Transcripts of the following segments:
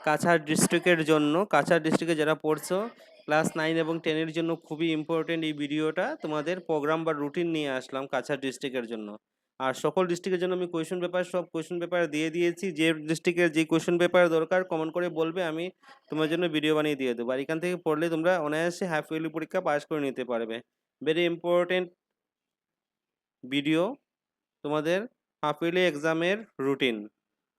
কাছাড় ডিস্ট্রিক্টের জন্য, কাছাড় ডিস্ট্রিক্টে যারা পড়ছো ক্লাস 9 এবং 10 এর জন্য খুবই ইম্পর্টেন্ট এই ভিডিওটা। তোমাদের প্রোগ্রাম বা রুটিন নিয়ে আসলাম কাছাড় ডিস্ট্রিক্টের জন্য। আর সকল ডিস্ট্রিক্টের জন্য আমি কোয়েশ্চেন পেপার, সব কোয়েশ্চেন পেপার দিয়ে দিয়েছি। যে ডিস্ট্রিক্টের যে কোয়েশ্চেন পেপার দরকার কমেন্ট করে বলবে, আমি তোমার জন্য ভিডিও বানিয়ে দিয়ে দেবো। আর এখান থেকে পড়লে তোমরা অনায়াসে হাফ ইয়ারলি পরীক্ষা পাস করে নিতে পারবে। ভেরি ইম্পর্টেন্ট ভিডিও তোমাদের হাফ ইয়ারলি এক্সামের রুটিন।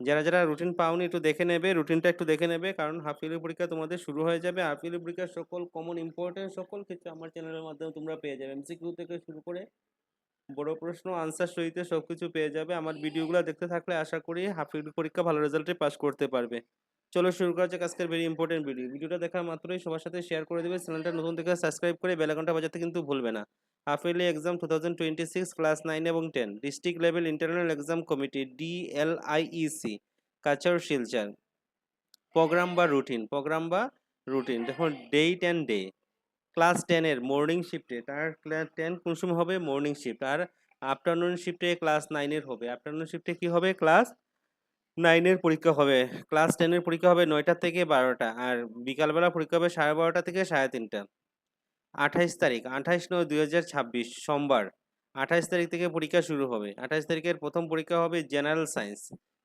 যারা রুটিন পাওনি একটু দেখে নেবে, রুটিনটা একটু দেখে নেবে, কারণ হাফ ইয়ারলি পরীক্ষা তোমাদের শুরু হয়ে যাবে। হাফ ইয়ারলি পরীক্ষার সকল কমন ইম্পর্টেন্ট সকল কিছু আমার চ্যানেলের মাধ্যমে তোমরা পেয়ে যাবে। এমসিকিউ থেকে শুরু করে বড় প্রশ্ন, আনসার সহিত সবকিছু পেয়ে যাবে। আমার ভিডিওগুলো দেখতে থাকলে আশা করি হাফ ইয়ারলি পরীক্ষা ভালো রেজাল্টে পাস করতে পারবে। চলো শুরু করা যাক আজকের ভেরি ইম্পর্টেন্ট ভিডিওটা দেখার মাত্রই সবার সাথে শেয়ার করে দেবে। চ্যানেলটা নতুন থেকে সাবস্ক্রাইব করে বেল আইকনটা বাজাতে কিন্তু ভুলবে না। হাফ ইয়ারলি এক্সাম 2026 ক্লাস 9 এবং 10 district level internal exam committee DLIEC Cachar Silchar. Program বা রুটিন দেখুন, ডেট অ্যান্ড ডে। ক্লাস 10 এর মর্নিং শিফটে, তার ক্লাস 10 কোন সময় হবে? Morning shift. আর আফটারনুন শিফটে ক্লাস 9 এর হবে। আফটারনুন শিফটে কি হবে? ক্লাস 9 এর পরীক্ষা হবে। ক্লাস 10 এর পরীক্ষা হবে 9টা থেকে 12টা, আর বিকালবেলা পরীক্ষা হবে 12:30 থেকে 3:30। 28 তারিখ, 28/9/2026 সোমবার। 28 তারিখ থেকে পরীক্ষা শুরু হবে। 28 তারিখের প্রথম পরীক্ষা হবে জেনারেল সায়েন্স।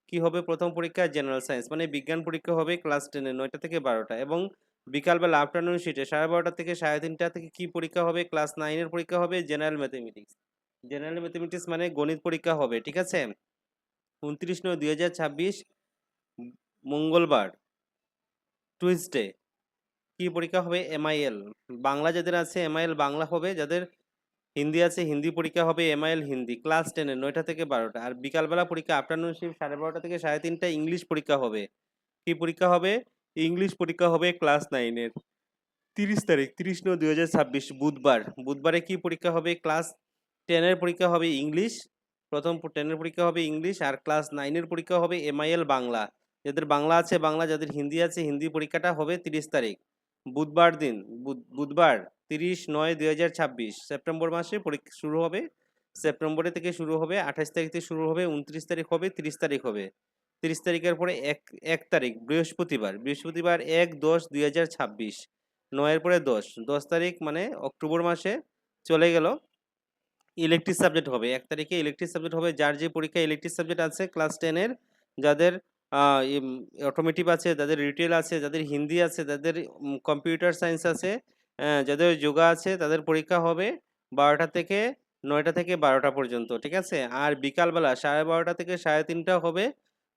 কি হবে প্রথম পরীক্ষা? জেনারেল সায়েন্স, মানে বিজ্ঞান পরীক্ষা হবে ক্লাস 10 এর 9টা থেকে 12টা। এবং বিকালবেলা আফটারনুন শিটে 12:30 থেকে 3:30 থেকে কি পরীক্ষা হবে? ক্লাস 9 এর পরীক্ষা হবে জেনারেল ম্যাথমেটিক্স। জেনারেল ম্যাথমেটিক্স মানে গণিত পরীক্ষা হবে, ঠিক আছে? 29/9/2026 মঙ্গলবার, টুইসডে। কি পরীক্ষা হবে? MIL বাংলা। যাদের আছে MIL বাংলা হবে, যাদের হিন্দি আছে হিন্দি পরীক্ষা হবে MIL হিন্দি ক্লাস 10 এর 9টা থেকে 12টা। আর বিকালবেলা পরীক্ষা আফটারনুন শিফট 12:30 থেকে 3:30 ইংলিশ পরীক্ষা হবে। কি পরীক্ষা হবে? ইংলিশ পরীক্ষা হবে ক্লাস 9 এর। 30 তারিখ, 30/9/2026 বুধবার। বুধবারে কি পরীক্ষা হবে? ক্লাস 10 এর পরীক্ষা হবে ইংলিশ। প্রথম 10 এর পরীক্ষা হবে ইংলিশ, আর ক্লাস 9 এর পরীক্ষা হবে MIL বাংলা। যাদের বাংলা আছে বাংলা, যাদের হিন্দি আছে হিন্দি পরীক্ষাটা হবে 30 তারিখ বুধবার দিন। বুধবার 30/9/2026 সেপ্টেম্বর মাসে পরীক্ষা শুরু হবে। সেপ্টেম্বরে থেকে শুরু হবে, 28 তারিখ থেকে শুরু হবে, 29 তারিখ হবে, 30 তারিখ হবে। 30 তারিখের পরে এক তারিখ বৃহস্পতিবার। 1/10/2026। 9 পরে 10 তারিখ মানে অক্টোবর মাসে চলে গেল। ইলেকটিভ সাবজেক্ট হবে 1 তারিখে। ইলেকটিভ সাবজেক্ট হবে যার যে পরীক্ষা ইলেকটিভ সাবজেক্ট আছে ক্লাস 10 এর, যাদের অটোমেটিভ আছে, যাদের রিটেল আছে, যাদের হিন্দি আছে, যাদের কম্পিউটার সায়েন্স আছে, যাদের যোগা আছে, তাদের পরীক্ষা হবে 12টা থেকে 9টা থেকে 12টা পর্যন্ত, ঠিক আছে? আর বিকালবেলা 12:30 থেকে 3:30 হবে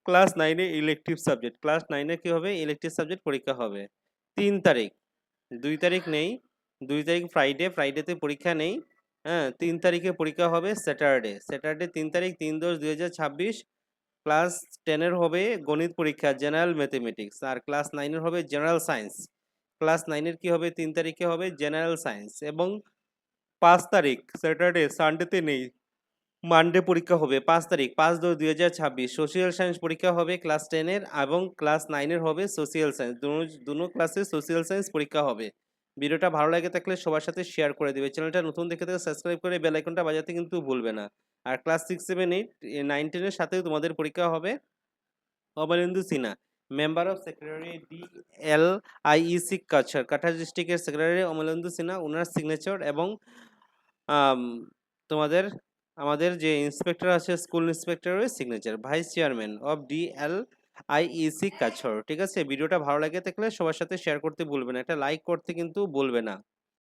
ক্লাস 9 এ ইলেকটিভ সাবজেক্ট। ক্লাস 9 এ কি হবে? ইলেকটিভ সাবজেক্ট পরীক্ষা হবে। 3 তারিখ, 2 তারিখ নেই, 2 তারিখ ফ্রাইডেতে পরীক্ষা নেই। হ্যাঁ, 3 তারিখে পরীক্ষা হবে স্যাটারডে 3 তারিখ, 3/10/2026 ক্লাস 10 এর হবে গণিত পরীক্ষা জেনারেল ম্যাথমেটিক্স, আর ক্লাস 9 এর হবে জেনারেল সায়েন্স। ক্লাস 9 এর কি হবে? 3 তারিখে হবে জেনারেল সায়েন্স। এবং 5 তারিখ স্যাটারডে, সানডেতে নেই, মানডে পরীক্ষা হবে 5 তারিখ, 5/2/2026 সোশিয়াল সায়েন্স পরীক্ষা হবে ক্লাস 10 এর, এবং ক্লাস 9 এর হবে সোশিয়াল সায়েন্স। দুনো ক্লাসে সোশিয়াল সায়েন্স পরীক্ষা হবে। ভিডিওটা ভালো লাগে থাকলে সবার সাথে শেয়ার করে দিবে। চ্যানেলটা নতুন দেখে থাকলে সাবস্ক্রাইব করে বেল আইকনটা বাজাতে কিন্তু ভুলবে না। আর ক্লাস 6, 7, 8, 9, 10 এর সাথেও তোমাদের পরীক্ষা হবে। Amalendu Sinha, member of secretary DLIEC Cachar ডিস্ট্রিক্টের সেক্রেটারি অমলেন্দু সিনহা, ওনার সিগনেচার, এবং তোমাদের আমাদের যে ইন্সপেক্টর আছে স্কুল ইন্সপেক্টরের signature, vice chairman of DLIEC Cachar, ঠিক আছে? ভিডিওটা ভালো লাগে থাকলে সবার সাথে শেয়ার করতে ভুলবে না, একটা লাইক করতে কিন্তু ভুলবে না।